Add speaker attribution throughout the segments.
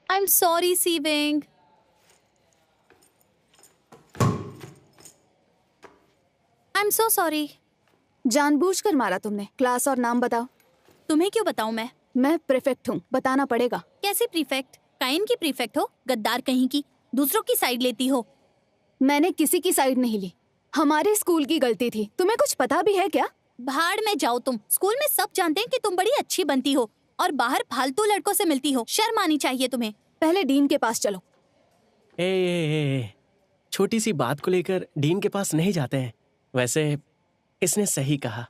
Speaker 1: I'm sorry, Seewing. I'm so sorry.
Speaker 2: जानबूझकर मारा तुमने। क्लास और नाम बताओ।
Speaker 1: तुम्हें क्यों बताऊं
Speaker 2: मैं प्रीफेक्ट हूँ, बताना पड़ेगा।
Speaker 1: कैसी प्रीफेक्ट? काइन की प्रीफेक्ट हो? गद्दार कहीं की, दूसरों की साइड लेती हो।
Speaker 2: मैंने किसी की साइड नहीं ली, हमारे स्कूल की गलती थी। तुम्हें कुछ पता भी है क्या?
Speaker 1: भाड़ में जाओ तुम। स्कूल में सब जानते हैं कि तुम बड़ी अच्छी बनती हो और बाहर फालतू लड़कों से मिलती हो। शर्म आनी चाहिए तुम्हें।
Speaker 2: पहले डीन के पास चलो।
Speaker 3: ए, छोटी सी बात को लेकर डीन के पास नहीं जाते हैं। वैसे इसने सही कहा।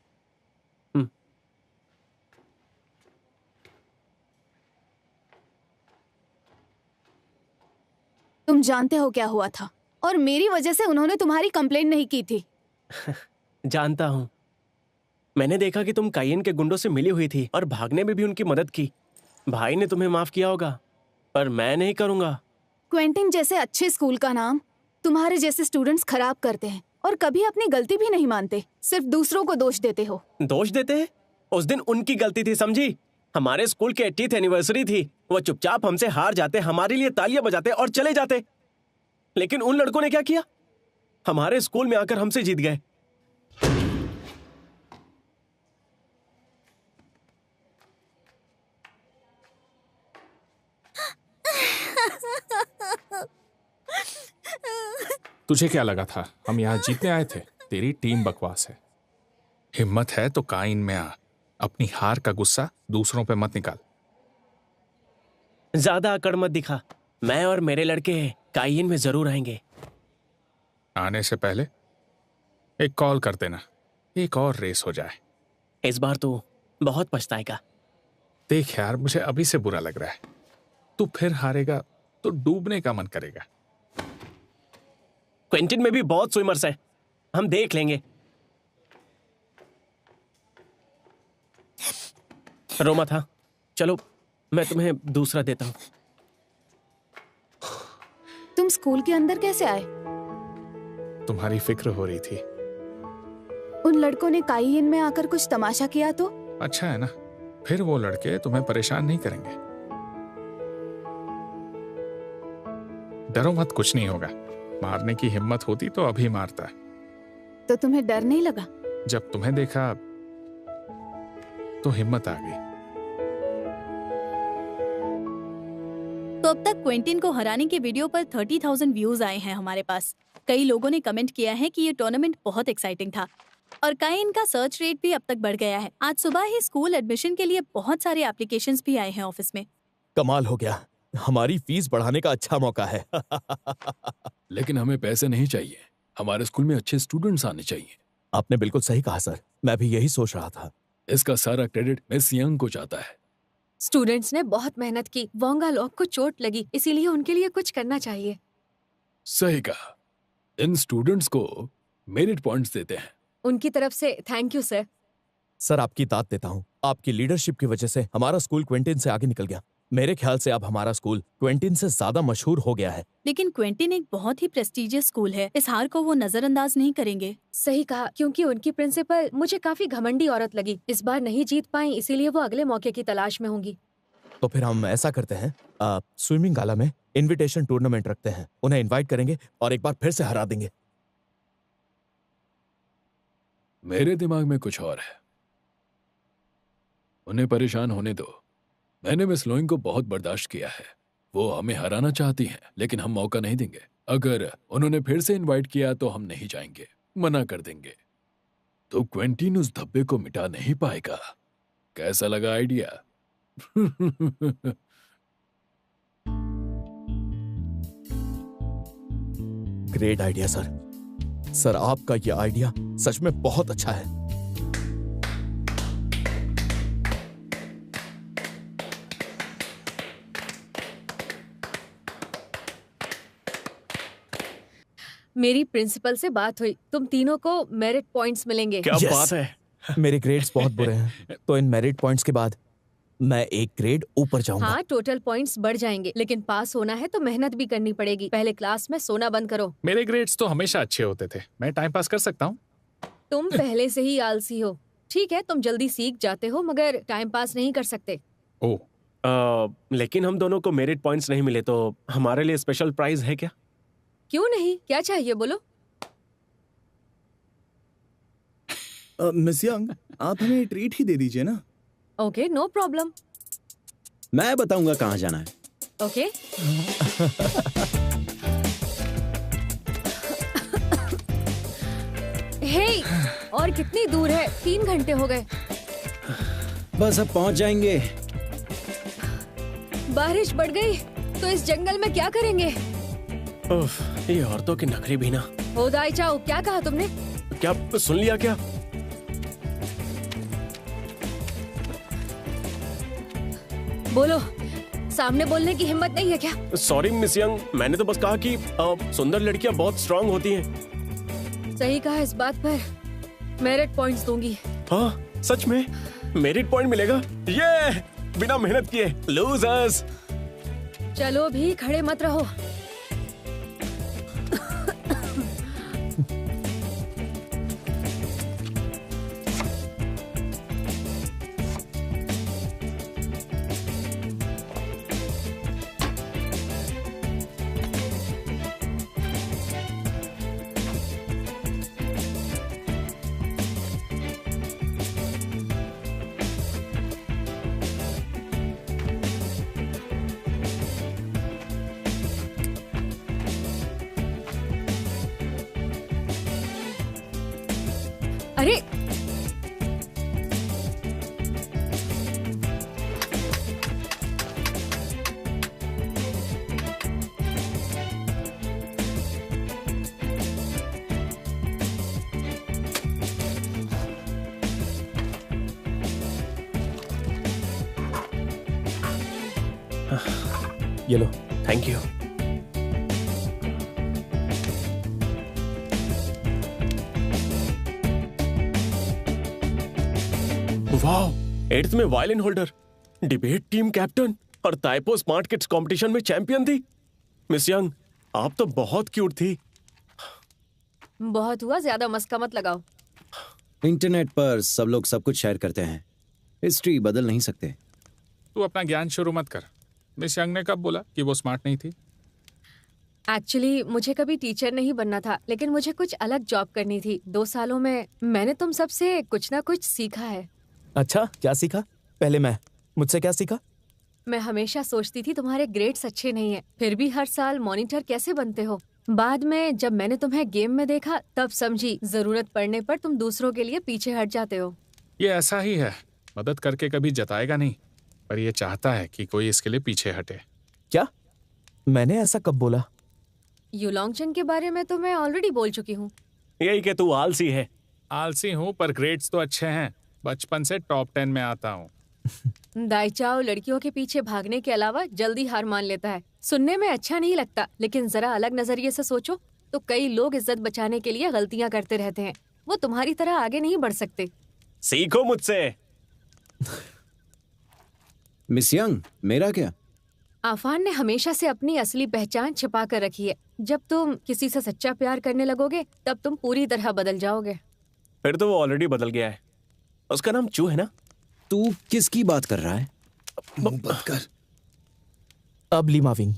Speaker 2: तुम जानते हो क्या हुआ था, और मेरी वजह से उन्होंने तुम्हारी कंप्लेंट नहीं की थी।
Speaker 3: जानता हूँ। मैंने देखा कि तुम काइन के गुंडों से मिली हुई थी और भागने में भी उनकी मदद की। भाई ने तुम्हें माफ किया होगा, पर मैं नहीं करूंगा।
Speaker 2: क्वेंटिन जैसे अच्छे स्कूल का नाम तुम्हारे जैसे स्टूडेंट्स खराब करते हैं और कभी अपनी गलती भी नहीं मानते, सिर्फ दूसरों को दोष देते हो।
Speaker 3: दोष देते हैं? उस दिन उनकी गलती थी, समझी? हमारे स्कूल की 80th एनिवर्सरी थी। वो चुपचाप हमसे हार जाते, हमारे लिए तालियां बजाते और चले जाते। लेकिन उन लड़कों ने क्या किया? हमारे स्कूल में आकर हमसे जीत गए।
Speaker 4: तुझे क्या लगा था हम यहाँ जीतने आए थे? तेरी टीम बकवास है। हिम्मत है तो काइन में आ। अपनी हार का गुस्सा दूसरों पे मत निकाल।
Speaker 3: ज्यादा अकड़ मत दिखा। मैं और मेरे लड़के काइन में जरूर आएंगे।
Speaker 4: आने से पहले एक कॉल कर देना, एक और रेस हो जाए।
Speaker 3: इस बार तो बहुत पछताएगा।
Speaker 4: देख यार, मुझे अभी से बुरा लग रहा है। तू फिर हारेगा तो डूबने का मन करेगा।
Speaker 3: क्वेंटिन में भी बहुत स्विमर्स हैं, हम देख लेंगे। रोमा था, चलो मैं तुम्हें दूसरा देता हूं।
Speaker 2: तुम स्कूल के अंदर कैसे आए?
Speaker 4: तुम्हारी फिक्र हो रही थी।
Speaker 2: उन लड़कों ने काइन में आकर कुछ तमाशा किया तो?
Speaker 4: अच्छा है ना, फिर वो लड़के तुम्हें परेशान नहीं करेंगे। डरो मत, कुछ नहीं होगा। मारने की हिम्मत होती तो अभी मारता।
Speaker 2: तो तुम्हें डर नहीं लगा?
Speaker 4: जब तुम्हें देखा तो हिम्मत आ गई।
Speaker 1: तो अब तक क्वेंटिन को हराने के वीडियो पर 30,000 व्यूज आए हैं हमारे पास। कई लोगों ने कमेंट किया है कि ये टूर्नामेंट बहुत एक्साइटिंग था और काइन का सर्च रेट भी अब तक बढ़ गया है। आज सुबह ही स्कूल एडमिशन के लिए बहुत सारे एप्लीकेशंस भी आए हैं ऑफिस में।
Speaker 5: कमाल हो गया, हमारी फीस बढ़ाने का अच्छा मौका है।
Speaker 6: लेकिन हमें पैसे नहीं चाहिए, हमारे स्कूल में अच्छे स्टूडेंट्स आने चाहिए।
Speaker 5: आपने बिल्कुल सही कहा सर, मैं भी यही सोच रहा था।
Speaker 6: इसका सारा क्रेडिट मिस यंग को जाता है।
Speaker 7: स्टूडेंट्स ने बहुत मेहनत की, वोंगा लॉक को चोट लगी, इसीलिए उनके लिए कुछ करना चाहिए।
Speaker 6: सही कहा। इन स्टूडेंट्स को मेरिट पॉइंट्स देते हैं।
Speaker 7: उनकी तरफ से थैंक यू सर।
Speaker 5: सर आपकी दाद देता हूँ, आपकी लीडरशिप की वजह से हमारा स्कूल क्वेंटिन से आगे निकल गया। मेरे ख्याल से अब हमारा स्कूल क्वेंटिन से ज्यादा मशहूर हो गया है।
Speaker 1: लेकिन क्वेंटिन एक बहुत ही प्रेस्टिजियस स्कूल है, इस हार को वो नजरअंदाज नहीं करेंगे।
Speaker 7: सही कहा, क्योंकि उनकी प्रिंसिपल मुझे काफी घमंडी औरत लगी। इस बार नहीं जीत पाई, इसीलिए वो अगले मौके की तलाश में होंगी।
Speaker 5: तो फिर हम ऐसा करते हैं, स्विमिंग गाला में इनविटेशन टूर्नामेंट रखते हैं, उन्हें इनवाइट करेंगे और एक बार फिर से हरा देंगे।
Speaker 6: मेरे दिमाग में कुछ और है। उन्हें परेशान होने दो। मैंने मिस लोइंग को बहुत बर्दाश्त किया है। वो हमें हराना चाहती हैं, लेकिन हम मौका नहीं देंगे। अगर उन्होंने फिर से इनवाइट किया तो हम नहीं जाएंगे, मना कर देंगे। तो क्वेंटीन उस धब्बे को मिटा नहीं पाएगा। कैसा लगा idea?
Speaker 5: Great idea sir. Sir आपका ये आइडिया सच में बहुत अच्छा है।
Speaker 7: मेरी प्रिंसिपल से बात हुई, तुम तीनों को मेरिट पॉइंट्स मिलेंगे।
Speaker 3: क्या
Speaker 5: Yes.
Speaker 3: बात है।
Speaker 5: मेरे ग्रेड्स बहुत बुरे हैं, तो इन मेरिट पॉइंट्स के बाद मैं एक ग्रेड ऊपर जाऊंगा।
Speaker 7: हाँ, टोटल पॉइंट्स बढ़ जाएंगे, लेकिन पास होना है तो मेहनत भी करनी पड़ेगी। पहले क्लास में सोना बंद करो।
Speaker 4: मेरे ग्रेड्स तो हमेशा अच्छे होते थे, मैं टाइम पास कर सकता हूँ।
Speaker 7: तुम पहले से ही आलसी हो। ठीक है, तुम जल्दी सीख जाते हो मगर टाइम पास नहीं कर सकते।
Speaker 4: ओह,
Speaker 3: लेकिन हम दोनों को मेरिट पॉइंट्स नहीं मिले तो हमारे लिए स्पेशल प्राइज है क्या?
Speaker 7: क्यों नहीं, क्या चाहिए बोलो।
Speaker 8: मिस यंग, आप हमें ट्रीट ही दे दीजिए ना।
Speaker 7: Okay, no problem.
Speaker 8: मैं बताऊंगा कहाँ जाना है।
Speaker 7: ओके। हे, और कितनी दूर है? 3 घंटे हो गए।
Speaker 8: बस अब पहुंच जाएंगे।
Speaker 7: बारिश बढ़ गई तो इस जंगल में क्या करेंगे?
Speaker 3: उफ, ये औरतों की नखरी भी ना।
Speaker 7: हो दाई चाओ, क्या कहा तुमने?
Speaker 3: क्या सुन लिया क्या?
Speaker 7: बोलो, सामने बोलने की हिम्मत नहीं है क्या?
Speaker 3: सॉरी मिस यंग, मैंने तो बस कहा कि सुंदर लड़कियां बहुत स्ट्रांग होती हैं।
Speaker 7: सही कहा, इस बात पर मेरिट पॉइंट्स दूंगी।
Speaker 3: हाँ सच में मेरिट पॉइंट मिलेगा? ये बिना मेहनत किए। लूजर्स।
Speaker 7: चलो भी, खड़े मत रहो। अरे
Speaker 5: ये लो।
Speaker 3: Thank you. वाह, 8th में violin holder, debate team captain और ताइपो स्मार्ट किड्स कंपटीशन में चैंपियन थी। मिस यंग, आप तो बहुत क्यूट थी।
Speaker 7: बहुत हुआ, ज्यादा मस्का मत लगाओ।
Speaker 8: इंटरनेट पर सब लोग सब कुछ शेयर करते हैं, हिस्ट्री बदल नहीं सकते।
Speaker 4: तू अपना ज्ञान शुरू मत कर। मिस यंग ने कब बोला कि वो स्मार्ट नहीं थी?
Speaker 7: एक्चुअली मुझे कभी टीचर नहीं बनना था, लेकिन मुझे कुछ अलग जॉब करनी थी। 2 सालों में मैंने तुम सबसे कुछ ना कुछ सीखा है।
Speaker 5: अच्छा, क्या सीखा? पहले मुझसे क्या सीखा?
Speaker 7: मैं हमेशा सोचती थी तुम्हारे ग्रेड्स अच्छे नहीं हैं, फिर भी हर साल मॉनिटर कैसे बनते हो। बाद में जब मैंने तुम्हें गेम में देखा तब समझी जरूरत पड़ने पर तुम दूसरों के लिए पीछे हट जाते हो।
Speaker 4: ये ऐसा ही है, मदद करके कभी जताएगा नहीं, पर ये चाहता है कि कोई इसके लिए पीछे हटे।
Speaker 5: क्या? मैंने ऐसा कब बोला?
Speaker 7: युलोंगचन के बारे में तो मैं ऑलरेडी बोल चुकी हूँ।
Speaker 3: यही कि तू आलसी है।
Speaker 4: आलसी हूँ पर ग्रेड्स तो अच्छे हैं, बचपन से टॉप 10 में आता हूँ।
Speaker 7: दाइचाओ लड़कियों के पीछे भागने के अलावा जल्दी हार मान लेता है। सुनने में अच्छा नहीं लगता, लेकिन जरा अलग नजरिए से सोचो तो कई लोग इज्जत बचाने के लिए गलतियां करते रहते हैं। वो तुम्हारी तरह आगे नहीं बढ़ सकते।
Speaker 3: सीखो मुझसे।
Speaker 8: मिस यंग, मेरा क्या?
Speaker 7: आफान ने हमेशा से अपनी असली पहचान छिपा कर रखी है। जब तुम किसी से सच्चा प्यार करने लगोगे तब तुम पूरी तरह बदल जाओगे।
Speaker 3: फिर तो वो ऑलरेडी बदल गया है। उसका नाम चू है ना?
Speaker 8: तू किसकी बात कर रहा है? मुंह बंद कर।
Speaker 5: अब ली माविंग।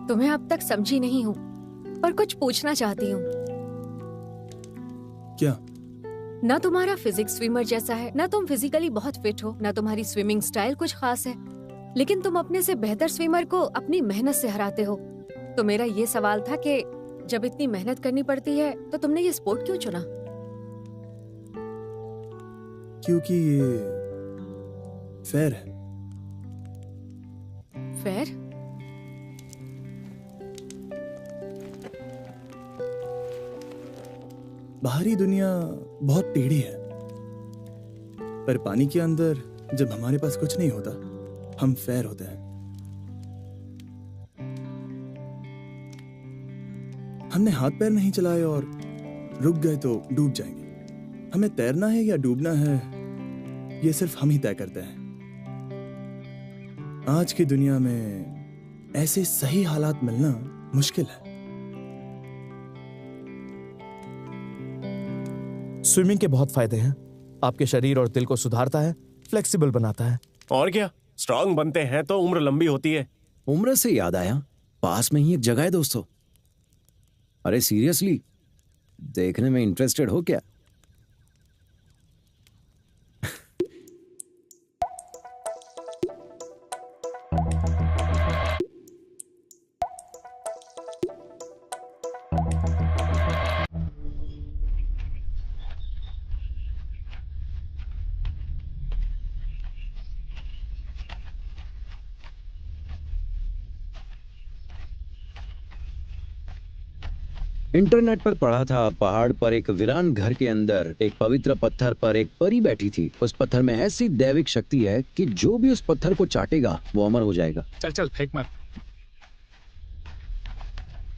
Speaker 7: तुम्हें अब तक समझी नहीं हूँ, पर कुछ पूछना चाहती हूँ।
Speaker 8: क्या?
Speaker 7: ना तुम्हारा फिजिक्स स्विमर जैसा है, ना तुम फिजिकली बहुत फिट हो, ना तुम्हारी स्विमिंग स्टाइल कुछ खास है, लेकिन तुम अपने से बेहतर स्विमर को अपनी मेहनत से हराते हो। तो मेरा ये सवाल था कि जब इतनी मेहनत करनी पड़ती है तो तुमने ये स्पोर्ट क्यों चुना?
Speaker 9: क्योंकि ये फेयर है।
Speaker 7: फेयर?
Speaker 9: बाहरी दुनिया बहुत टेढ़ी है, पर पानी के अंदर जब हमारे पास कुछ नहीं होता, हम फेयर होते हैं। हमने हाथ पैर नहीं चलाए और रुक गए तो डूब जाएंगे। हमें तैरना है या डूबना है, ये सिर्फ हम ही तय करते हैं। आज की दुनिया में ऐसे सही हालात मिलना मुश्किल है।
Speaker 5: स्विमिंग के बहुत फायदे हैं। आपके शरीर और दिल को सुधारता है, फ्लेक्सिबल बनाता है।
Speaker 3: और क्या, स्ट्रांग बनते हैं तो उम्र लंबी होती है।
Speaker 8: उम्र से याद आया, पास में ही एक जगह है दोस्तों। अरे सीरियसली, देखने में इंटरेस्टेड हो क्या? इंटरनेट पर पढ़ा था, पहाड़ पर एक वीरान घर के अंदर एक पवित्र पत्थर पर एक परी बैठी थी। उस पत्थर में ऐसी दैविक शक्ति है कि जो भी उस पत्थर को चाटेगा वो अमर हो जाएगा।
Speaker 4: चल चल फेंक मत।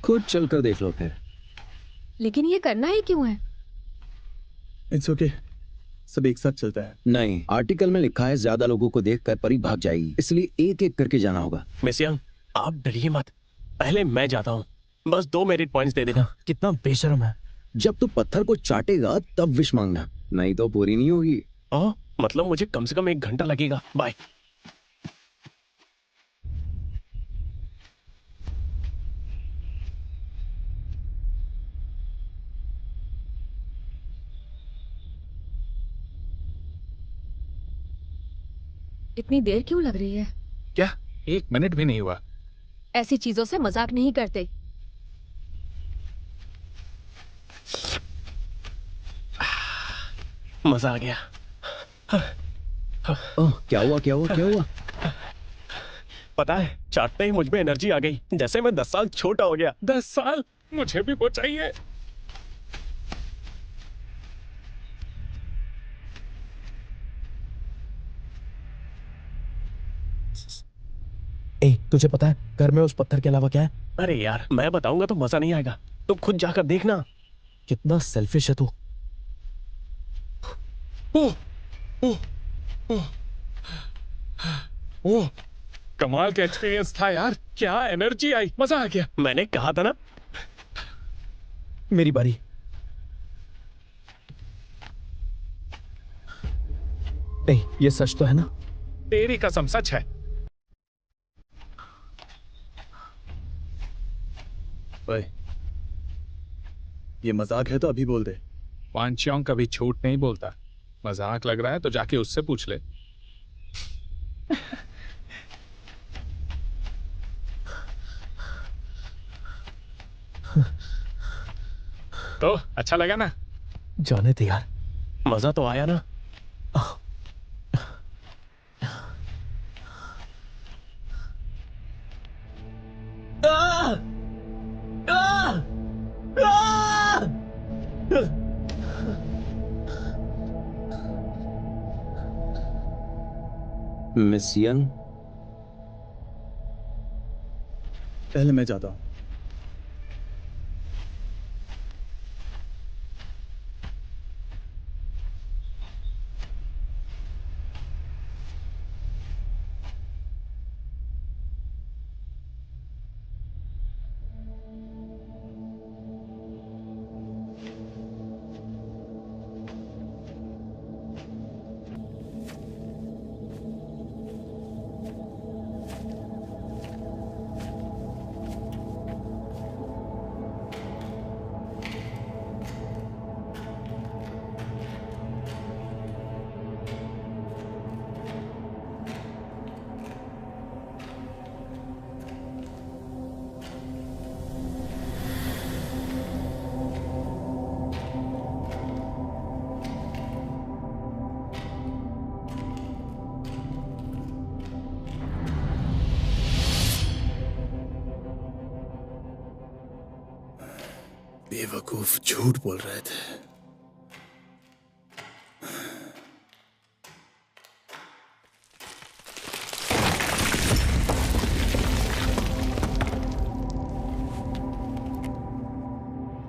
Speaker 8: खुद चलकर देख लो फिर।
Speaker 7: लेकिन ये करना ही क्यों है?
Speaker 9: इट्स ओके, सब एक साथ चलता है।
Speaker 8: नहीं, आर्टिकल में लिखा है ज्यादा लोगों को देखकर परी भाग जाएगी, इसलिए एक एक करके जाना होगा।
Speaker 3: मिस यंग, आप डरिए मत, पहले मैं जाता हूँ, बस 2 मेरिट पॉइंट्स दे देना।
Speaker 5: कितना बेशर्म है।
Speaker 8: जब तू पत्थर को चाटेगा तब विश मांगना, नहीं तो पूरी नहीं होगी।
Speaker 3: मतलब मुझे कम से कम 1 घंटा लगेगा। बाय।
Speaker 7: इतनी देर क्यों लग रही है?
Speaker 4: क्या 1 मिनट भी नहीं हुआ?
Speaker 7: ऐसी चीजों से मजाक नहीं करते।
Speaker 3: मजा आ गया।
Speaker 8: क्या हुआ क्या हुआ क्या हुआ?
Speaker 3: पता है, चाटते ही मुझ में एनर्जी आ गई, जैसे मैं 10 साल छोटा हो गया।
Speaker 4: 10 साल? मुझे भी वो चाहिए।
Speaker 5: तुझे पता है घर में उस पत्थर के अलावा क्या है?
Speaker 3: अरे यार, मैं बताऊंगा तो मजा नहीं आएगा, तुम खुद जाकर देखना।
Speaker 5: कितना सेल्फिश है तू।
Speaker 4: ओह, कमाल का एक्सपीरियंस था यार। क्या एनर्जी आई, मजा आ गया।
Speaker 3: मैंने कहा था ना।
Speaker 5: मेरी बारी। नहीं, ये सच तो है ना?
Speaker 4: तेरी कसम सच है।
Speaker 9: भाई, ये मजाक है तो अभी बोल दे।
Speaker 4: वांचियोंग कभी झूठ नहीं बोलता। मजाक लग रहा है तो जाके उससे पूछ ले। तो अच्छा लगा ना?
Speaker 5: जाने दे यार।
Speaker 3: मजा तो आया ना?
Speaker 8: मिस यंग,
Speaker 9: पहले मैं जाता हूँ। बेवकूफ झूठ बोल रहे थे।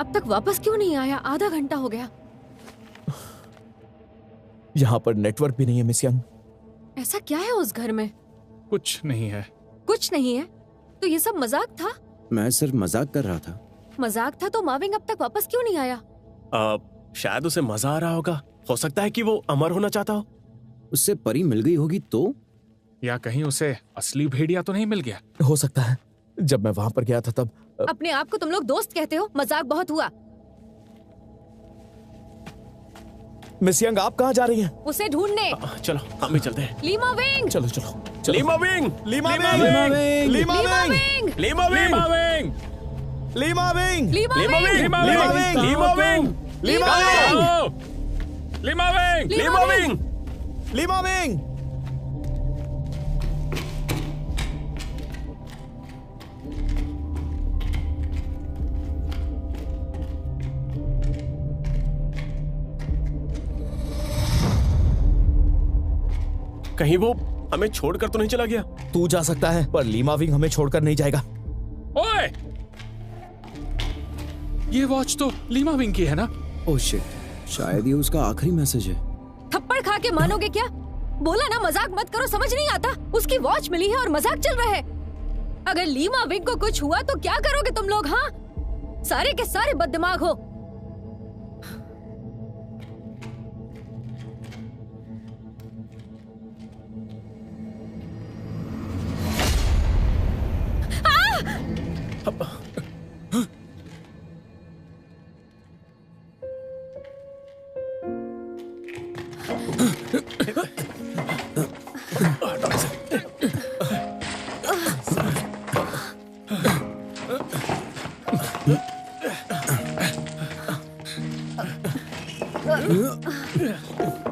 Speaker 7: अब तक वापस क्यों नहीं आया? आधा घंटा हो गया।
Speaker 5: यहाँ पर नेटवर्क भी नहीं है मिस यंग।
Speaker 7: ऐसा क्या है उस घर में?
Speaker 4: कुछ नहीं है।
Speaker 7: कुछ नहीं है? तो ये सब मजाक था?
Speaker 8: मैं सिर्फ मजाक कर रहा था।
Speaker 7: मजाक था तो माविंग अब तक वापस क्यों नहीं आया?
Speaker 3: शायद उसे मजा आ रहा होगा। हो सकता है कि वो अमर होना चाहता हो।
Speaker 8: उससे परी मिल गई होगी तो?
Speaker 4: या कहीं उसे असली भेड़िया तो नहीं मिल गया?
Speaker 5: हो सकता है। जब मैं वहां पर गया था तब
Speaker 7: अपने आप को तुम लोग दोस्त कहते हो? मजाक बहुत हुआ।
Speaker 5: मिस यंग आप कहाँ जा रही हैं?
Speaker 7: उसे ढूंढने।
Speaker 3: चलो हम भी चलते हैं।
Speaker 7: Lima wing.
Speaker 5: चलो चलो
Speaker 3: Lima wing,
Speaker 5: Lima
Speaker 3: Lima
Speaker 5: wing,
Speaker 3: wing,
Speaker 5: Lima wing,
Speaker 3: Lima wing,
Speaker 4: Lima wing,
Speaker 5: Lima wing,
Speaker 7: Lima
Speaker 3: Lima
Speaker 7: wing.
Speaker 3: Wing,
Speaker 5: Lima wing,
Speaker 3: Lima wing,
Speaker 5: Lima wing,
Speaker 4: आओ! Lima wing,
Speaker 3: Lima wing.
Speaker 5: Lima wing.
Speaker 3: कहीं वो हमें छोड़कर तो नहीं चला गया?
Speaker 5: तू जा सकता है पर लीमा विंग हमें छोड़कर नहीं जाएगा।
Speaker 4: ओए! ये वॉच तो लीमा विंग की है ना?
Speaker 8: ओह शिट, शायद ये उसका आखिरी मैसेज है।
Speaker 7: थप्पड़ खा के मानोगे क्या? बोला ना मजाक मत करो, समझ नहीं आता? उसकी वॉच मिली है और मजाक चल रहा है। अगर लीमा विंग को कुछ हुआ तो क्या करोगे तुम लोग? हाँ, सारे के सारे बददिमाग हो।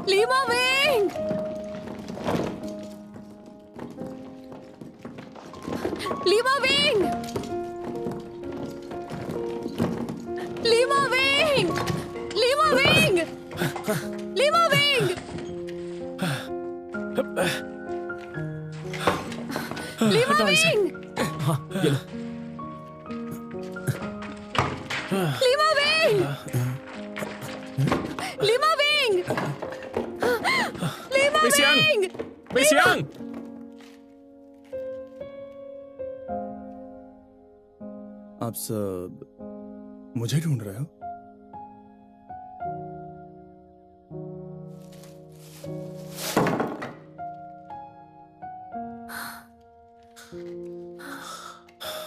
Speaker 7: Lima wing! Lima wing! Lima wing! Lima wing! Lima wing! Lima wing!
Speaker 5: हाँ ये लो।
Speaker 7: Lima wing! Lima wing! Lima
Speaker 4: miss Young!
Speaker 7: Wing!
Speaker 4: Miss Young!
Speaker 9: आप सब मुझे ढूंढ रहे हो?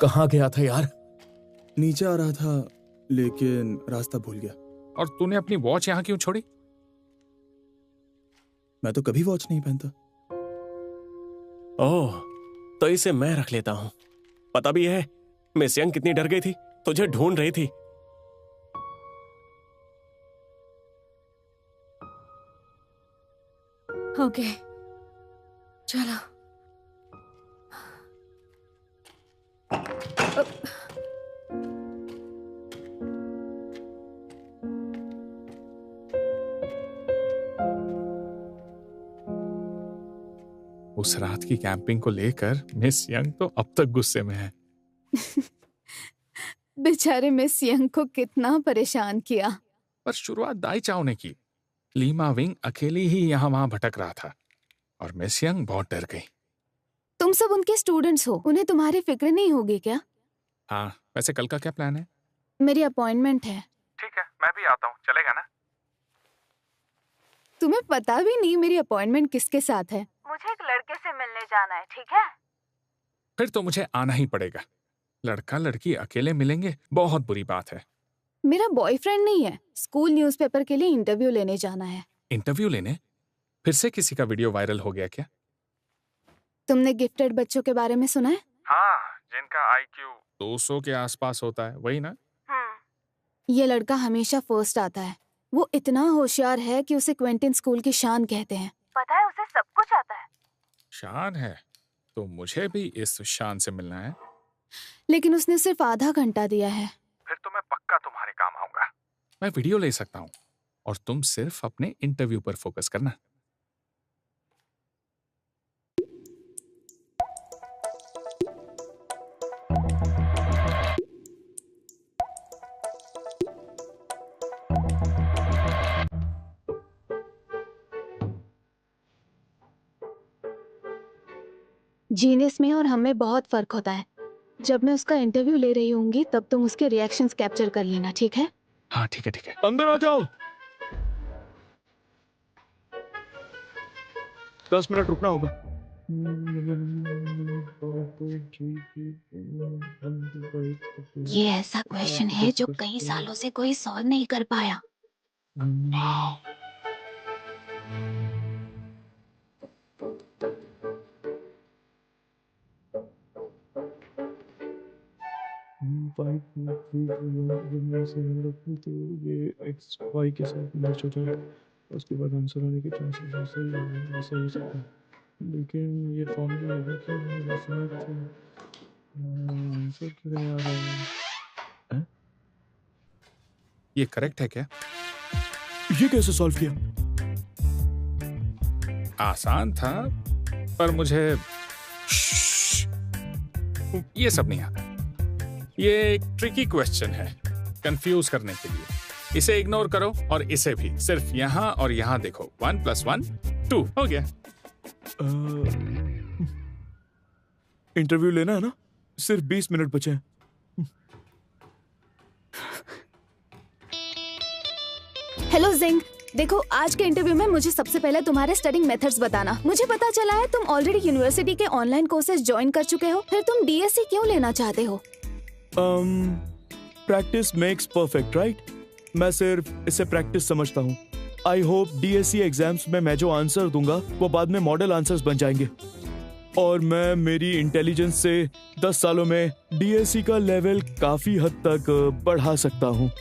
Speaker 5: कहाँ गया था यार?
Speaker 9: नीचे आ रहा था लेकिन रास्ता भूल गया।
Speaker 4: और तूने अपनी वॉच यहाँ क्यों छोड़ी?
Speaker 9: मैं तो कभी वॉच नहीं पहनता।
Speaker 3: ओह, तो इसे मैं रख लेता हूँ। पता भी है मिस यंग कितनी डर गई थी, तुझे ढूंढ रही थी।
Speaker 7: ओके, चलो।
Speaker 4: उस रात की कैंपिंग को लेकर मिस यंग तो अब तक गुस्से में है।
Speaker 2: बेचारे मिस यंग को कितना परेशान किया।
Speaker 4: पर शुरुआत दाई चाओ ने की। लीमा विंग अकेली ही यहाँ वहां भटक रहा था और मिस यंग बहुत डर गई।
Speaker 2: तुम सब उनके स्टूडेंट्स हो, उन्हें तुम्हारी फिक्र नहीं होगी क्या?
Speaker 4: हाँ, वैसे कल का क्या प्लान है?
Speaker 2: मेरी अपॉइंटमेंट है।
Speaker 4: ठीक है, मैं भी आता हूँ, चलेगा ना?
Speaker 2: तुम्हें पता भी नहीं मेरी अपॉइंटमेंट किसके साथ है।
Speaker 10: मुझे एक लड़के से मिलने जाना है, ठीक है?
Speaker 4: फिर तो मुझे आना ही पड़ेगा। लड़का लड़की अकेले मिलेंगे, बहुत बुरी बात है।
Speaker 2: मेरा बॉयफ्रेंड नहीं है, स्कूल न्यूज़पेपर के लिए इंटरव्यू लेने जाना है।
Speaker 4: इंटरव्यू लेने? फिर से किसी का वीडियो वायरल हो गया क्या?
Speaker 2: तुमने गिफ्टेड बच्चों के बारे में सुना है?
Speaker 4: हाँ, जिनका IQ 200 के आसपास होता है, वही ना?
Speaker 2: ये लड़का हमेशा फर्स्ट आता है। वो इतना होशियार है कि उसे क्वेंटिन स्कूल की शान कहते हैं।
Speaker 10: पता है उसे सब कुछ आता है।
Speaker 4: शान है, तो मुझे भी इस शान से मिलना है।
Speaker 2: लेकिन उसने सिर्फ आधा घंटा दिया है।
Speaker 4: फिर तो मैं पक्का तुम्हारे काम मैं वीडियो ले सकता हूं और तुम सिर्फ अपने इंटरव्यू पर फोकस करना।
Speaker 2: जीनियस में और हमें बहुत फर्क होता है। जब मैं उसका इंटरव्यू ले रही होंगी तब तुम उसके रिएक्शंस कैप्चर कर लेना, ठीक है?
Speaker 4: हाँ ठीक है ठीक है।
Speaker 9: अंदर आ जाओ। 10 मिनट रुकना होगा।
Speaker 2: ये ऐसा क्वेश्चन है जो कई सालों से कोई सॉल्व नहीं कर पाया।
Speaker 9: ये एक्स वाई के साथ मैच होता है, उसके बाद आंसर आने के चांसेस सही हो सकता है, लेकिन ये फॉर्मूला है कि आंसर किधर आ रहा है?
Speaker 4: ये करेक्ट है क्या?
Speaker 9: ये कैसे सॉल्व किया?
Speaker 4: आसान था, पर मुझे ये सब नहीं आता। ये एक ट्रिकी क्वेश्चन है, कंफ्यूज करने के लिए। इसे इग्नोर करो और इसे भी। सिर्फ यहाँ और यहाँ देखो। 1 + 1 2 हो गया।
Speaker 9: इंटरव्यू लेना है ना? सिर्फ 20 मिनट बचे हैं।
Speaker 2: हेलो जिंग, देखो आज के इंटरव्यू में मुझे सबसे पहले तुम्हारे स्टडिंग मेथड्स बताना। मुझे पता चला है तुम ऑलरेडी यूनिवर्सिटी के ऑनलाइन कोर्सेज ज्वाइन कर चुके हो, फिर तुम डीएससी क्यों लेना चाहते हो?
Speaker 9: Practice makes perfect, right? मैं सिर्फ इसे प्रैक्टिस समझता हूँ। आई होप डीएससी एग्जाम्स में मैं जो आंसर दूंगा वो बाद में मॉडल आंसर्स बन जाएंगे और मैं मेरी इंटेलिजेंस से 10 सालों में डीएससी का लेवल काफी हद तक बढ़ा सकता हूँ।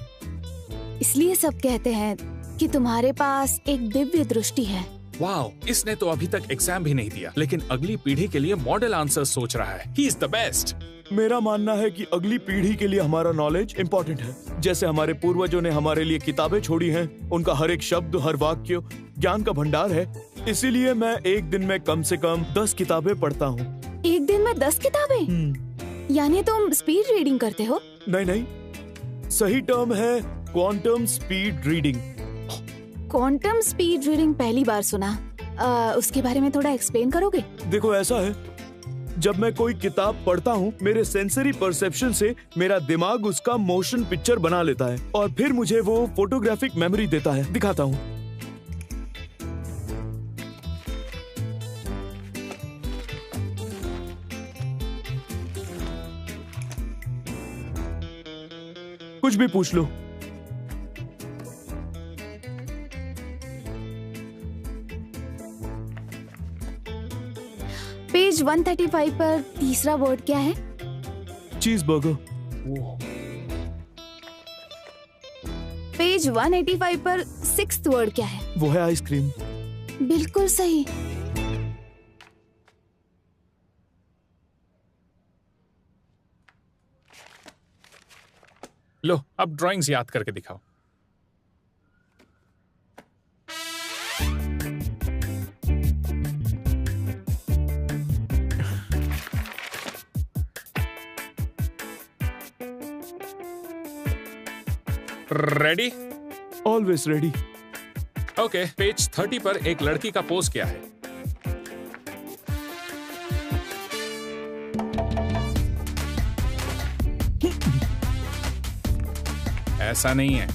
Speaker 2: इसलिए सब कहते हैं कि तुम्हारे पास एक दिव्य दृष्टि है।
Speaker 4: वाओ, इसने तो अभी तक एग्जाम भी नहीं दिया, लेकिन अगली पीढ़ी के लिए मॉडल आंसर सोच रहा है। He is the best.
Speaker 9: मेरा मानना है कि अगली पीढ़ी के लिए हमारा नॉलेज इम्पोर्टेंट है। जैसे हमारे पूर्वजों ने हमारे लिए किताबें छोड़ी हैं, उनका हर एक शब्द, हर वाक्य ज्ञान का भंडार है। इसीलिए मैं एक दिन में कम से कम 10 किताबें पढ़ता हूँ।
Speaker 2: एक दिन में 10 किताबें? यानी तुम स्पीड रीडिंग करते हो?
Speaker 9: नहीं, सही टर्म है quantum speed reading.
Speaker 2: Quantum speed reading पहली बार सुना। उसके बारे में थोड़ा एक्सप्लेन करोगे?
Speaker 9: देखो, ऐसा है, जब मैं कोई किताब पढ़ता हूँ, मेरे सेंसरी परसेप्शन से मेरा दिमाग उसका मोशन पिक्चर बना लेता है और फिर मुझे वो फोटोग्राफिक मेमोरी देता है। दिखाता हूँ। कुछ भी पूछ लो।
Speaker 2: पेज 135 पर तीसरा वर्ड क्या है?
Speaker 9: चीज बर्गर।
Speaker 2: पेज 185 पर 6th वर्ड क्या है?
Speaker 9: वो है आइसक्रीम।
Speaker 2: बिल्कुल सही।
Speaker 4: लो, अब ड्राइंग्स याद करके दिखाओ। Ready?
Speaker 9: Always ready.
Speaker 4: Okay, page 30 पर एक लड़की का पोज क्या है? ऐसा नहीं है।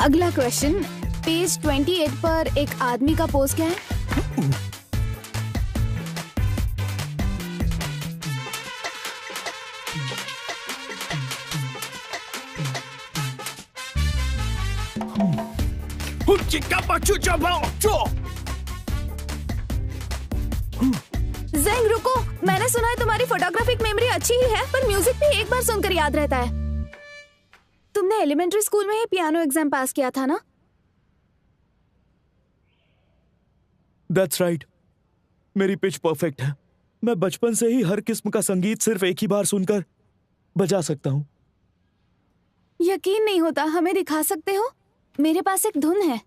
Speaker 2: अगला क्वेश्चन, पेज 28 पर एक आदमी का पोज क्या है? ज़ेंग, रुको। मैंने सुना है तुम्हारी फोटोग्राफिक मेमोरी अच्छी ही है, पर म्यूजिक भी एक बार सुनकर याद रहता है। तुमने एलिमेंट्री स्कूल में ही पियानो एग्जाम पास किया था ना?
Speaker 9: दैट्स राइट, मेरी पिच परफेक्ट है। मैं बचपन से ही हर किस्म का संगीत सिर्फ एक ही बार सुनकर बजा सकता हूँ।
Speaker 2: यकीन नहीं होता, हमें दिखा सकते हो? मेरे पास एक धुन है।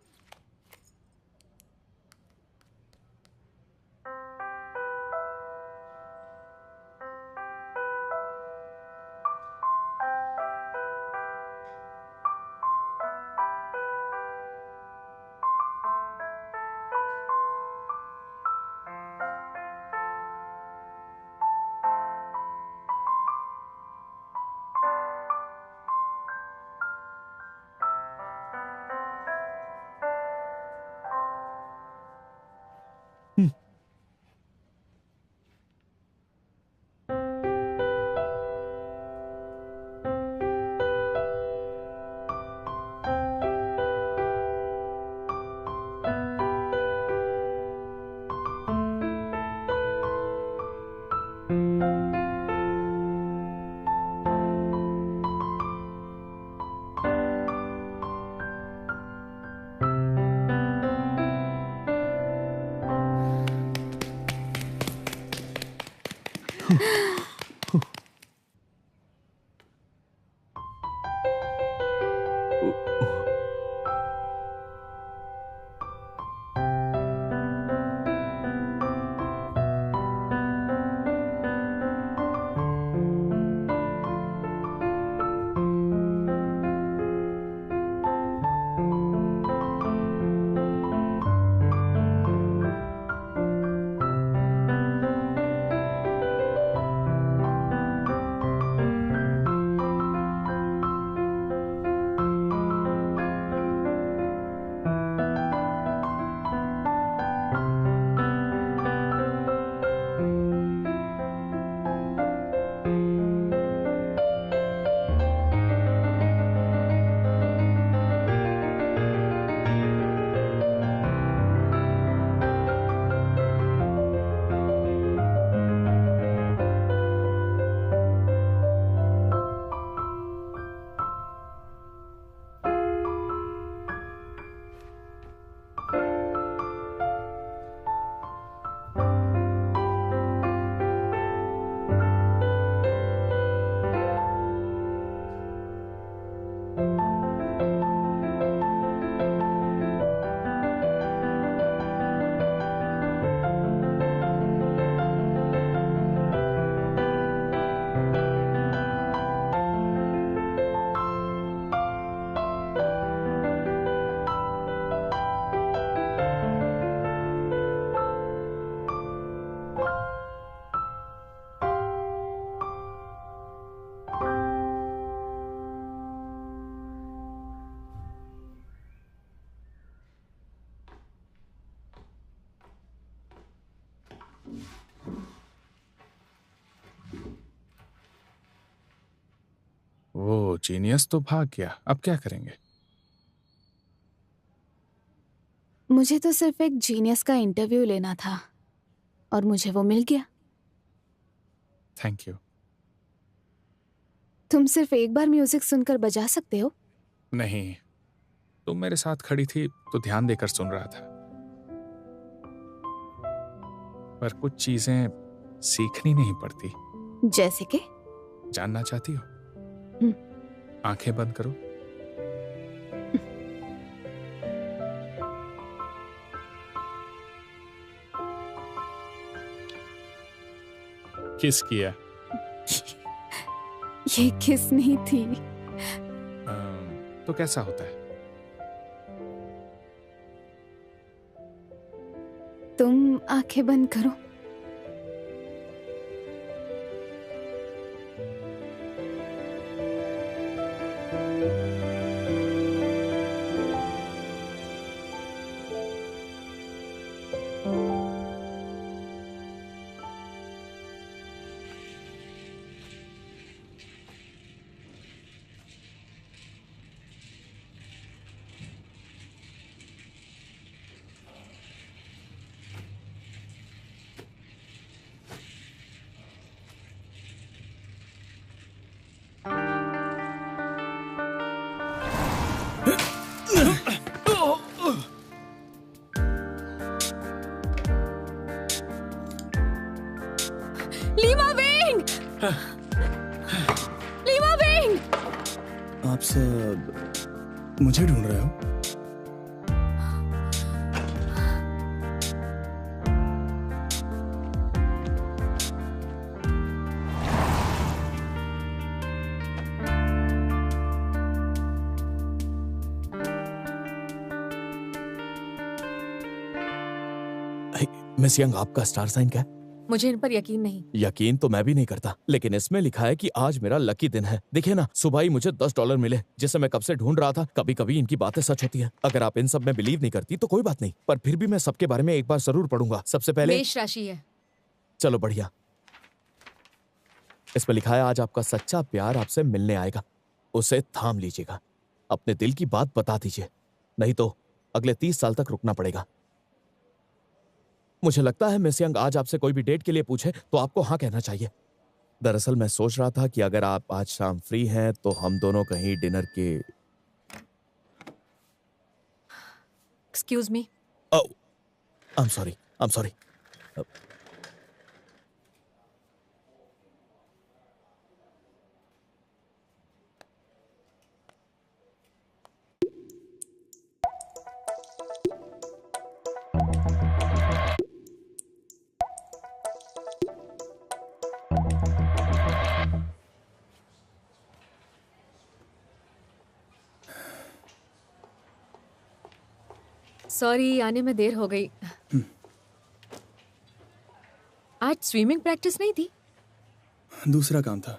Speaker 4: वो जीनियस तो भाग गया, अब क्या करेंगे?
Speaker 2: मुझे तो सिर्फ एक जीनियस का इंटरव्यू लेना था और मुझे वो मिल गया।
Speaker 4: Thank you.
Speaker 2: तुम सिर्फ एक बार म्यूजिक सुनकर बजा सकते हो?
Speaker 4: नहीं, तुम मेरे साथ खड़ी थी तो ध्यान देकर सुन रहा था, पर कुछ चीजें सीखनी नहीं पड़ती।
Speaker 2: जैसे कि?
Speaker 4: जानना चाहती हो? आंखें बंद करो। किस किया?
Speaker 2: ये किस नहीं थी।
Speaker 4: तो कैसा होता है?
Speaker 2: तुम आंखें बंद करो।
Speaker 7: लीमा बिंग!
Speaker 11: आप सब मुझे ढूंढ रहे हो?
Speaker 5: मिस यंग, आपका स्टार साइन क्या है?
Speaker 7: मुझे इन पर यकीन नहीं।
Speaker 5: यकीन तो मैं भी नहीं करता, लेकिन इसमें लिखा है कि आज मेरा लकी दिन है। देखिए ना, सुबह ही मुझे $10 मिले, जिसे मैं कब से ढूंढ रहा था। कभी कभी इनकी बातें सच होती हैं। अगर आप इन सब में बिलीव नहीं करती तो कोई बात नहीं, पर फिर भी मैं सबके बारे में एक बार जरूर पढ़ूंगा। सबसे पहले
Speaker 7: मेष राशि है।
Speaker 5: चलो बढ़िया। इसमें लिखा है आज आपका सच्चा प्यार आपसे मिलने आएगा, उसे थाम लीजिएगा। अपने दिल की बात बता दीजिए, नहीं तो अगले 30 साल तक रुकना पड़ेगा। मुझे लगता है मिस यंग, आज आपसे कोई भी डेट के लिए पूछे तो आपको हाँ कहना चाहिए। दरअसल मैं सोच रहा था कि अगर आप आज शाम फ्री हैं तो हम दोनों कहीं डिनर के।
Speaker 7: Excuse me.
Speaker 5: I am sorry.
Speaker 7: Sorry, आने में देर हो गई। आज स्विमिंग प्रैक्टिस नहीं थी?
Speaker 11: दूसरा काम था,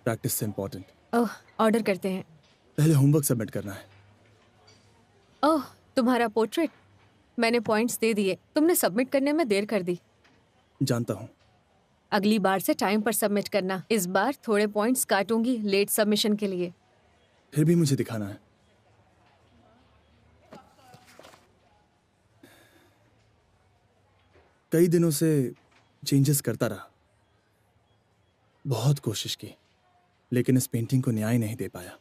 Speaker 11: प्रैक्टिस से इम्पोर्टेंट।
Speaker 7: ओह, ऑर्डर करते हैं।
Speaker 11: पहले होमवर्क सबमिट करना है।
Speaker 7: ओह, तुम्हारा पोर्ट्रेट। मैंने पॉइंट्स दे दिए, तुमने सबमिट करने में देर कर दी।
Speaker 11: जानता हूँ।
Speaker 7: अगली बार से टाइम पर सबमिट करना। इस बार थोड़े पॉइंट्स काटूंगी लेट सबमिशन के लिए।
Speaker 11: फिर भी मुझे दिखाना है। कई दिनों से चेंजेस करता रहा, बहुत कोशिश की, लेकिन इस पेंटिंग को न्याय नहीं दे पाया।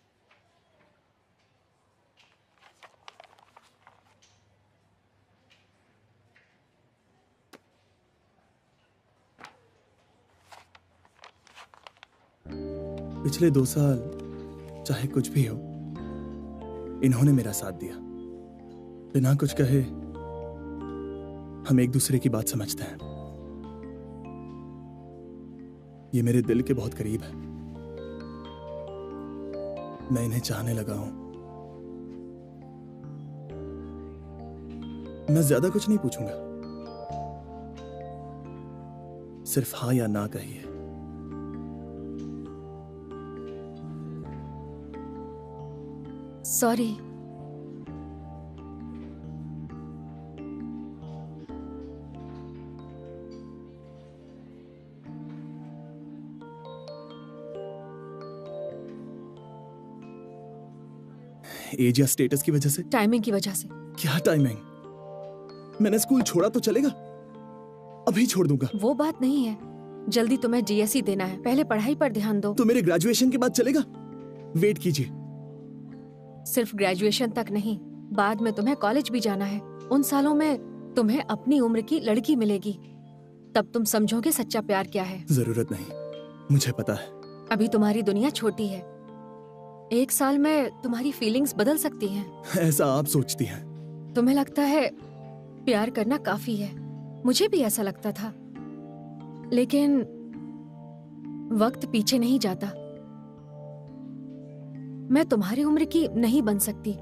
Speaker 11: पिछले 2 साल चाहे कुछ भी हो, इन्होंने मेरा साथ दिया। बिना कुछ कहे हम एक दूसरे की बात समझते हैं। ये मेरे दिल के बहुत करीब है। मैं इन्हें चाहने लगा हूं। मैं ज्यादा कुछ नहीं पूछूंगा, सिर्फ हाँ या ना कहिए।
Speaker 7: सॉरी।
Speaker 11: एज या स्टेटस की वजह से?
Speaker 7: टाइमिंग की वजह से।
Speaker 11: क्या टाइमिंग? मैंने स्कूल छोड़ा तो चलेगा, अभी छोड़ दूंगा।
Speaker 7: वो बात नहीं है, जल्दी तुम्हें जीएसई देना है, पहले पढ़ाई पर ध्यान दो।
Speaker 11: तो मेरे ग्रेजुएशन के बाद चलेगा? वेट कीजिए।
Speaker 7: सिर्फ ग्रेजुएशन तक नहीं, बाद में तुम्हें कॉलेज भी जाना है। उन सालों में तुम्हें अपनी उम्र की लड़की मिलेगी, तब तुम समझोगे सच्चा प्यार क्या है।
Speaker 11: जरूरत नहीं, मुझे पता है।
Speaker 7: अभी तुम्हारी दुनिया छोटी है, 1 साल में तुम्हारी फीलिंग्स बदल सकती हैं।
Speaker 11: ऐसा आप सोचती हैं?
Speaker 7: तुम्हें लगता है प्यार करना काफी है, मुझे भी ऐसा लगता था, लेकिन वक्त पीछे नहीं जाता। मैं तुम्हारी उम्र की नहीं बन सकती।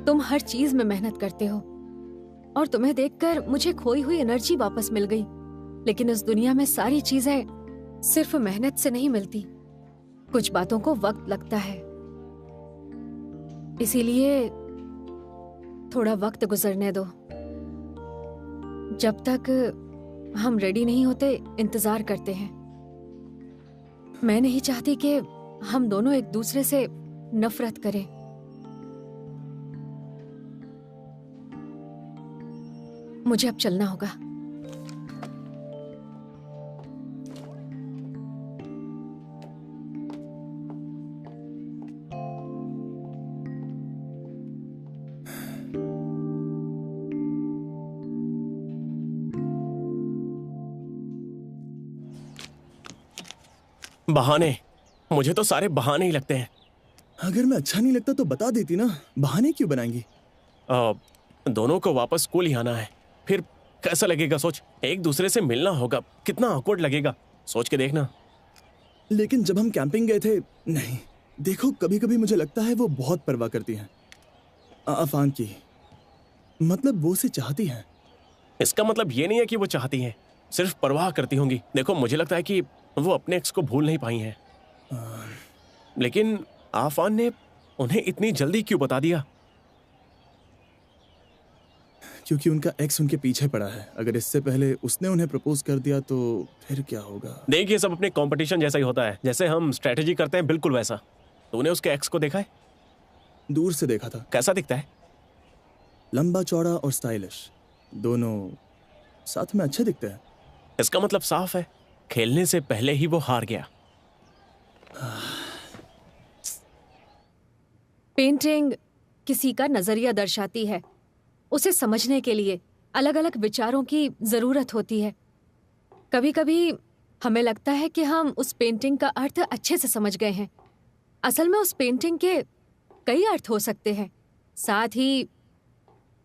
Speaker 7: तुम हर चीज में मेहनत करते हो और तुम्हें देखकर मुझे खोई हुई एनर्जी वापस मिल गई। लेकिन इस दुनिया में सारी चीजें सिर्फ मेहनत से नहीं मिलती, कुछ बातों को वक्त लगता है। इसीलिए थोड़ा वक्त गुजरने दो। जब तक हम रेडी नहीं होते इंतजार करते हैं। मैं नहीं चाहती कि हम दोनों एक दूसरे से नफरत करें। मुझे अब चलना होगा।
Speaker 3: बहाने, मुझे तो सारे बहाने ही लगते हैं।
Speaker 11: अगर मैं अच्छा नहीं लगता तो बता देती ना, बहाने क्यों बनाएंगी?
Speaker 3: दोनों को वापस स्कूल ही आना है, फिर कैसा लगेगा सोच, एक दूसरे से मिलना होगा, कितना ऑकवर्ड लगेगा, सोच के देखना।
Speaker 11: लेकिन जब हम कैंपिंग गए थे, नहीं, देखो कभी कभी मुझे लगता है वो बहुत परवाह करती हैं अफान की, मतलब वो उसे चाहती हैं।
Speaker 3: इसका मतलब ये नहीं है कि वो चाहती हैं, सिर्फ परवाह करती होंगी। देखो मुझे लगता है कि वो अपने एक्स को भूल नहीं पाई हैं। लेकिन आफान ने उन्हें इतनी जल्दी क्यों बता दिया?
Speaker 11: क्योंकि उनका एक्स उनके पीछे पड़ा है। अगर इससे पहले उसने उन्हें प्रपोज कर दिया तो फिर क्या होगा?
Speaker 3: देखिए सब अपने कंपटीशन जैसा ही होता है, जैसे हम स्ट्रेटेजी करते हैं बिल्कुल वैसा। तूने उसके एक्स को देखा है?
Speaker 11: दूर से देखा था।
Speaker 3: कैसा दिखता है?
Speaker 11: लंबा चौड़ा और स्टाइलिश, दोनों साथ में अच्छे दिखते हैं।
Speaker 3: इसका मतलब साफ है, खेलने से पहले ही वो हार गया।
Speaker 7: पेंटिंग किसी का नजरिया दर्शाती है। उसे समझने के लिए अलग अलग विचारों की जरूरत होती है। कभी कभी हमें लगता है कि हम उस पेंटिंग का अर्थ अच्छे से समझ गए हैं। असल में उस पेंटिंग के कई अर्थ हो सकते हैं। साथ ही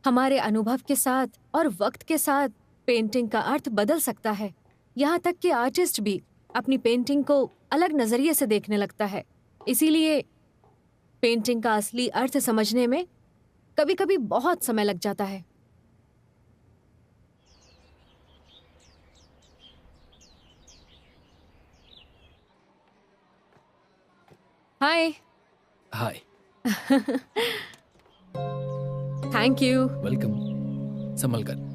Speaker 7: हमारे अनुभव के साथ और वक्त के साथ पेंटिंग का अर्थ बदल सकता है। यहाँ तक कि आर्टिस्ट भी अपनी पेंटिंग को अलग नजरिए से देखने लगता है। इसीलिए पेंटिंग का असली अर्थ समझने में कभी कभी बहुत समय लग जाता है। Hi.
Speaker 6: Hi.
Speaker 7: Thank you.
Speaker 6: Welcome. संभल कर।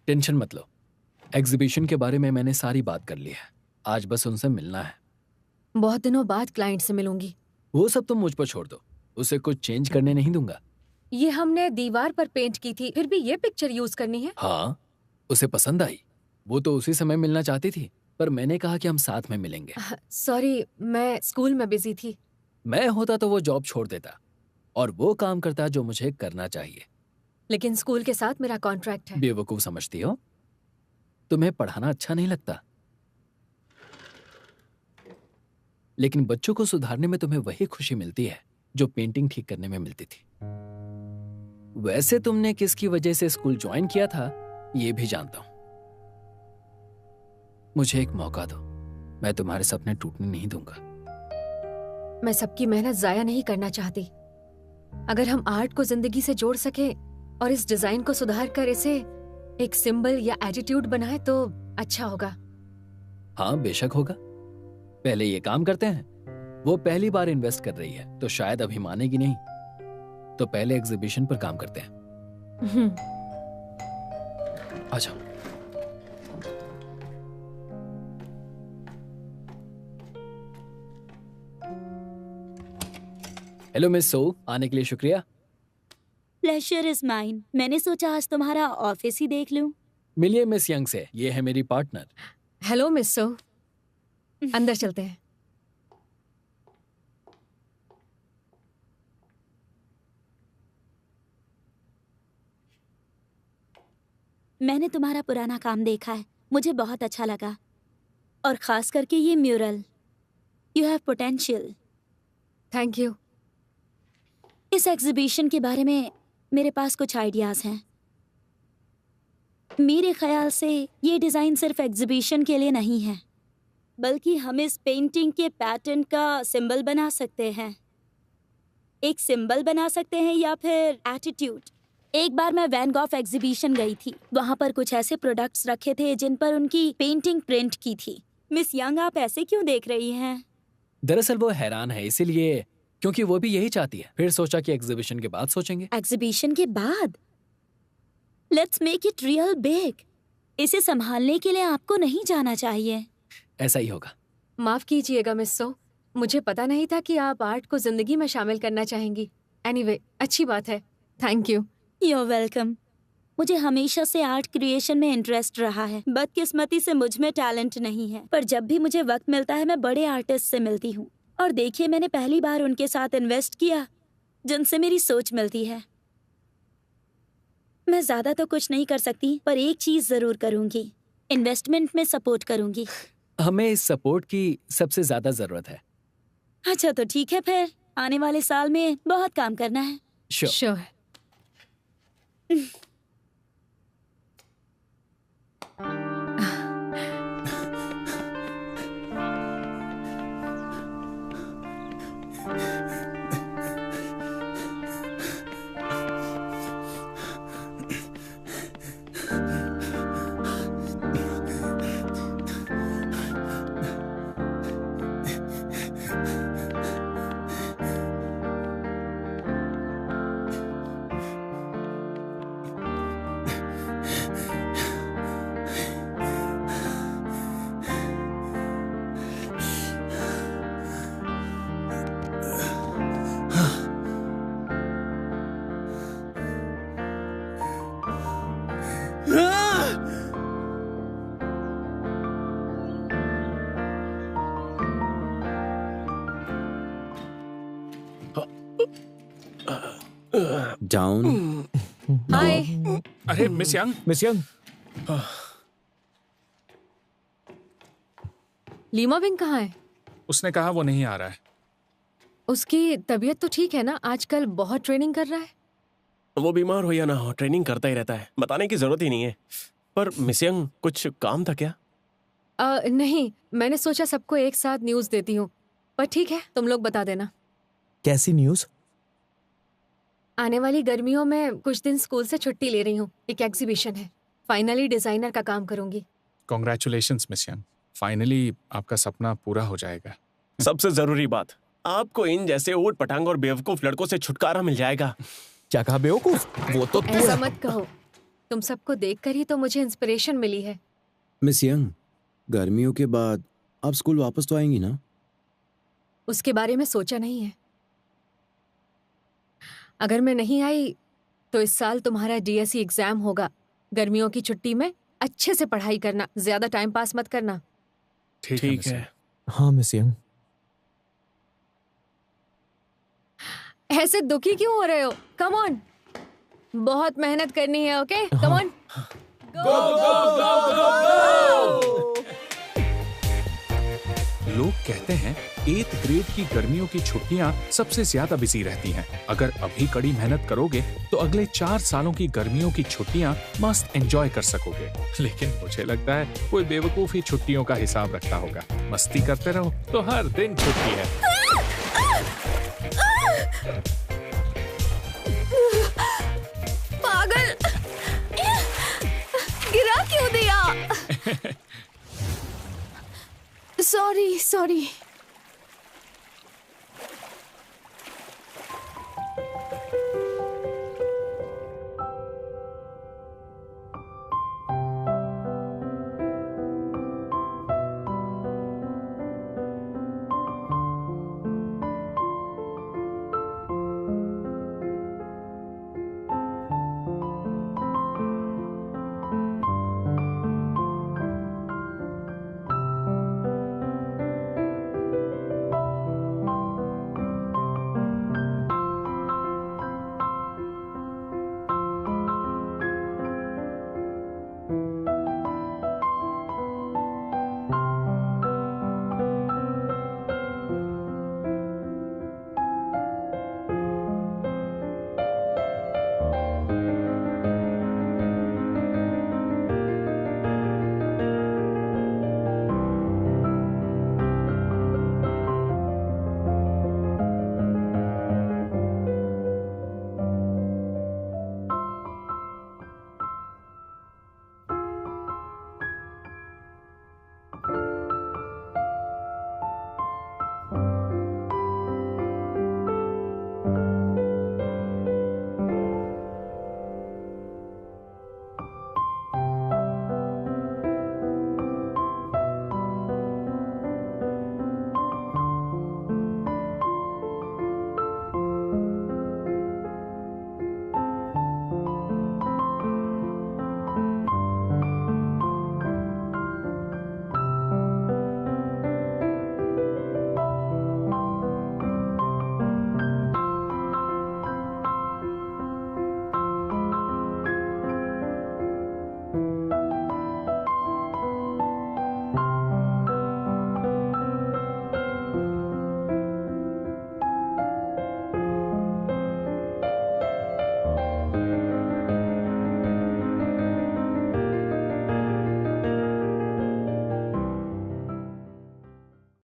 Speaker 6: टेंशन मत लो, एग्जीबिशन के बारे में मैंने सारी बात कर ली है। आज बस उनसे मिलना है।
Speaker 7: बहुत दिनों बाद क्लाइंट से मिलूंगी।
Speaker 6: वो सब तुम मुझ पर छोड़ दो, उसे कुछ चेंज करने नहीं दूंगा।
Speaker 7: ये हमने दीवार पर पेंट की थी, फिर भी ये पिक्चर यूज करनी है।
Speaker 6: हाँ, उसे पसंद आई। वो तो उसी समय मिलना चाहती थी, पर मैंने कहा कि हम साथ में मिलेंगे।
Speaker 7: सॉरी, मैं स्कूल में बिजी थी।
Speaker 6: मैं होता तो वो जॉब छोड़ देता और वो काम करता जो मुझे करना चाहिए।
Speaker 7: लेकिन स्कूल के साथ मेरा कॉन्ट्रैक्ट है।
Speaker 6: बेवकूफ समझती हो? तुम्हें पढ़ाना अच्छा नहीं लगता, लेकिन बच्चों को सुधारने में तुम्हें वही खुशी मिलती है जो पेंटिंग ठीक करने में मिलती थी। वैसे तुमने किसकी वजह से स्कूल ज्वाइन किया था ये भी जानता हूं। मुझे एक मौका दो, मैं तुम्हारे सपने टूटने नहीं दूंगा।
Speaker 7: मैं सबकी मेहनत जाया नहीं करना चाहती। अगर हम आर्ट को जिंदगी से जोड़ सके और इस डिजाइन को सुधार कर इसे एक सिंबल या एटीट्यूड बनाए तो अच्छा होगा।
Speaker 6: हाँ बेशक होगा। पहले ये काम करते हैं। वो पहली बार इन्वेस्ट कर रही है तो शायद अभी मानेगी नहीं, तो पहले एग्जीबिशन पर काम करते हैं। आ जाओ। हेलो मिस सो, आने के लिए शुक्रिया।
Speaker 12: Pleasure is mine. मैंने सोचा आज तुम्हारा ऑफिस ही देख लूं।
Speaker 6: मिलिए मिस यंग से, ये है मेरी पार्टनर।
Speaker 7: हेलो मिस सो, अंदर चलते हैं।
Speaker 12: मैंने तुम्हारा पुराना काम देखा है, मुझे बहुत अच्छा लगा, और खास करके ये mural. You have potential.
Speaker 7: Thank you.
Speaker 12: इस एग्जीबिशन के बारे में मेरे पास कुछ आइडियाज हैं। मेरे ख्याल से ये डिजाइन सिर्फ एग्जीबिशन के लिए नहीं है, बल्कि हम इस पेंटिंग के पैटर्न का सिंबल बना सकते हैं। एक सिंबल बना सकते हैं या फिर एटीट्यूड। एक बार मैं वैन गॉग एग्जीबिशन गई थी, वहां पर कुछ ऐसे प्रोडक्ट्स रखे थे जिन पर उनकी पेंटिंग प्रिंट की थी। मिस यंग, आप ऐसे क्यों देख रही हैं?
Speaker 6: दरअसल वो हैरान है, इसीलिए, क्योंकि वो भी यही चाहती है। फिर सोचा कि एग्जीबिशन के बाद सोचेंगे।
Speaker 12: एग्जीबिशन के बाद? Let's make it real big. इसे संभालने के लिए आपको नहीं जाना चाहिए।
Speaker 6: ऐसा ही होगा।
Speaker 7: माफ कीजिएगा मिस सो, मुझे पता नहीं था कि आप आर्ट को जिंदगी में शामिल करना चाहेंगी। एनीवे, अच्छी बात है। Thank you.
Speaker 12: You are welcome. मुझे हमेशा से आर्ट क्रिएशन में इंटरेस्ट रहा है। बदकिस्मती से मुझ में टैलेंट नहीं है, पर जब भी मुझे वक्त मिलता है मैं बड़े आर्टिस्ट से मिलती हूँ। और देखिए, मैंने पहली बार उनके साथ इन्वेस्ट किया जिनसे मेरी सोच मिलती है। मैं ज्यादा तो कुछ नहीं कर सकती, पर एक चीज जरूर करूंगी, इन्वेस्टमेंट में सपोर्ट करूंगी।
Speaker 6: हमें इस सपोर्ट की सबसे ज्यादा जरूरत है।
Speaker 12: अच्छा तो ठीक है, फिर आने वाले साल में बहुत काम करना है।
Speaker 7: श्योर।
Speaker 8: डाउन।
Speaker 7: हाय।
Speaker 4: अरे miss young.
Speaker 5: Miss young,
Speaker 7: Lima wing कहाँ है?
Speaker 4: उसने कहा वो नहीं आ रहा है।
Speaker 7: उसकी तबीयत तो ठीक है ना? आजकल बहुत ट्रेनिंग कर रहा है।
Speaker 3: वो बीमार हो या ना हो, ट्रेनिंग करता ही रहता है, बताने की जरूरत ही नहीं है। पर मिस यंग, कुछ काम था क्या?
Speaker 7: नहीं, मैंने सोचा सबको एक साथ न्यूज़ देती हूँ, पर ठीक है, तुम लोग बता देना।
Speaker 5: कैसी न्यूज़?
Speaker 7: आने वाली गर्मियों में कुछ दिन स्कूल से छुट्टी ले रही हूँ। एक एग्जीबिशन है, फाइनली डिजाइनर का काम करूंगी।
Speaker 4: कॉन्ग्रेचुलेशंस मिस यंग, फाइनली आपका सपना पूरा हो जाएगा।
Speaker 3: सबसे जरूरी बात, आपको इन जैसे ऊट पटांग और बेवकूफ लड़कों से छुटकारा मिल जाएगा।
Speaker 5: क्या कहा बेवकूफ? वो तो तू
Speaker 7: ऐसा
Speaker 5: है।
Speaker 7: मत कहो, तुम सबको देखकर ही तो मुझे इंस्पिरेशन मिली है।
Speaker 8: मिस यंग, गर्मियों के बाद आप स्कूल वापस तो आएंगी ना?
Speaker 7: उसके बारे में सोचा नहीं है। अगर मैं नहीं आई तो इस साल तुम्हारा DSE एग्जाम होगा। गर्मियों की छुट्टी में अच्छे से पढ़ाई करना, ज्यादा टाइम पास मत करना।
Speaker 4: ठीक है।
Speaker 5: हाँ मिस यंग।
Speaker 7: ऐसे दुखी क्यों हो रहे हो? कम ऑन, बहुत मेहनत करनी है। Okay, come on.
Speaker 4: लोग कहते हैं 8th ग्रेड की गर्मियों की छुट्टियां सबसे ज्यादा बिजी रहती हैं। अगर अभी कड़ी मेहनत करोगे तो अगले 4 सालों की गर्मियों की छुट्टियां मस्त एंजॉय कर सकोगे। लेकिन मुझे लगता है कोई बेवकूफ ही छुट्टियों का हिसाब रखता होगा। मस्ती करते रहो तो हर दिन छुट्टी है।
Speaker 2: पागल, गिरा क्यों दिया? सॉरी।